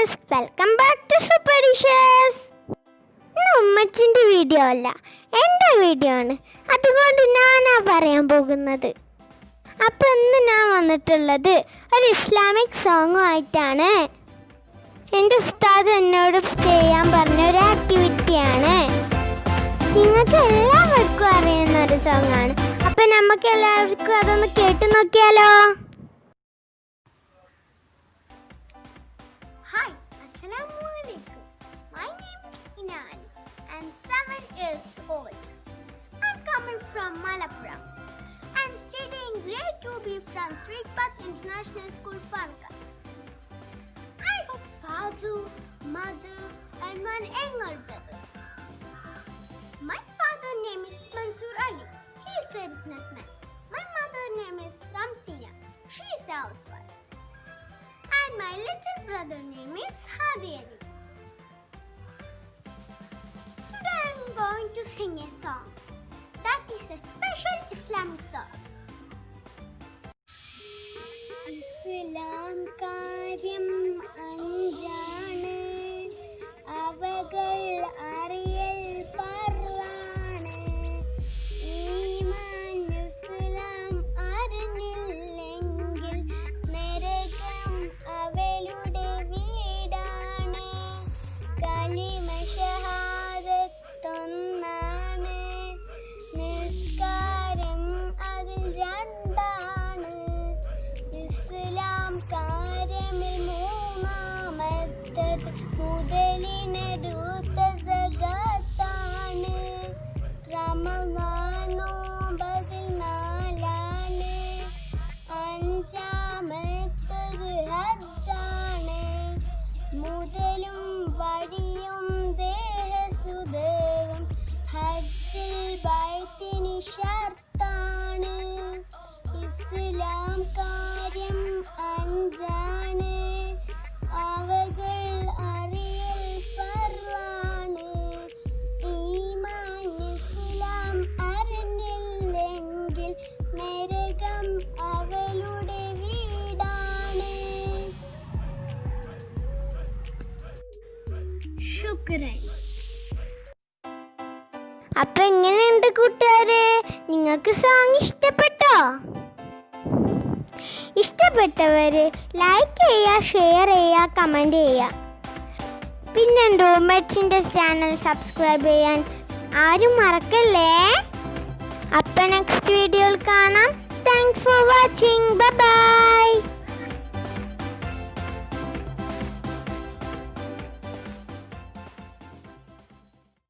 Friends, welcome back to super dishes. ഇന്ന് ഉമ്മച്ചിൻ്റെ video അല്ല, എൻ്റെ വീഡിയോ ആണ്. അതുകൊണ്ട് ഞാനാ പറയാൻ പോകുന്നത്. അപ്പോൾ ഇന്ന് ഞാൻ വന്നിട്ടുള്ളത് ഒരു ഇസ്ലാമിക് സോങ്ങുമായിട്ടാണ്. എൻ്റെ ഉസ്താദ് എന്നോട് ചെയ്യാൻ പറഞ്ഞ ഒരു ആക്ടിവിറ്റിയാണ്. നിങ്ങൾക്ക് എല്ലാവർക്കും അറിയുന്ന ഒരു സോങ്ങാണ്. അപ്പം നമുക്ക് എല്ലാവർക്കും അതൊന്ന് കേട്ട് നോക്കിയാലോ? Hi, Assalamualaikum. My name is Inani. I'm 7 years old. I'm coming from Malappuram. I'm studying grade 2B from Sweet Path International School, Panakkad. I have a father, mother, and one younger brother. My father name is Mansoor Ali. He is a businessman. My mother name is Ramsina. She is a housewife. And my little brother name is Hadi Ali. Today I am going to sing a song that is a special Islamic song. Islam karyam anjane avagal ariyal farlane ഈമാൻ ഇസ്ലാം അറിഞ്ഞില്ലെങ്കിൽ നരകം അവളുടെ വീടാണ്. കലിമ ഷഹാദത്തൊന്നാണ്, നിസ്കാരം അതിൽ രണ്ടാണ്. ഇസ്ലാം കാര്യമിൽ മൂന്നാമത്തത് മുതലിനടുത്ത സകാത്താണ്. റമളാൻ നോമ്പതിൽ നാലാണ്, അഞ്ചാമത്തത് ഹജ്ജാണ്. മുതലും വഴിയും ദേഹസുദേവും ഹജ്ജിൽ ബൈത്തിന് ഷർത്താണ്. ഇസ്ലാം കാര്യം അഞ്ചാണ്, അവകൾ അറിയൽ ഫർളാണ്. ഈമാൻ ഇസ്ലാം അറിഞ്ഞില്ലെങ്കിൽ നരകം അവളുടെ വീടാണ്. ശുക്രൻ. അപ്പം എങ്ങനെയുണ്ട് കൂട്ടുകാരെ? നിങ്ങൾക്ക് സോങ് ഇഷ്ടപ്പെട്ടോ? ഇഷ്ടപ്പെട്ടവർ ലൈക്ക് ചെയ്യുക, ഷെയർ ചെയ്യുക, കമൻറ്റ് ചെയ്യുക. പിന്നെ ഡോമച്ചിൻ്റെ ചാനൽ സബ്സ്ക്രൈബ് ചെയ്യാൻ ആരും മറക്കല്ലേ. അപ്പം നെക്സ്റ്റ് വീഡിയോയിൽ കാണാം. Thanks for watching. Bye bye.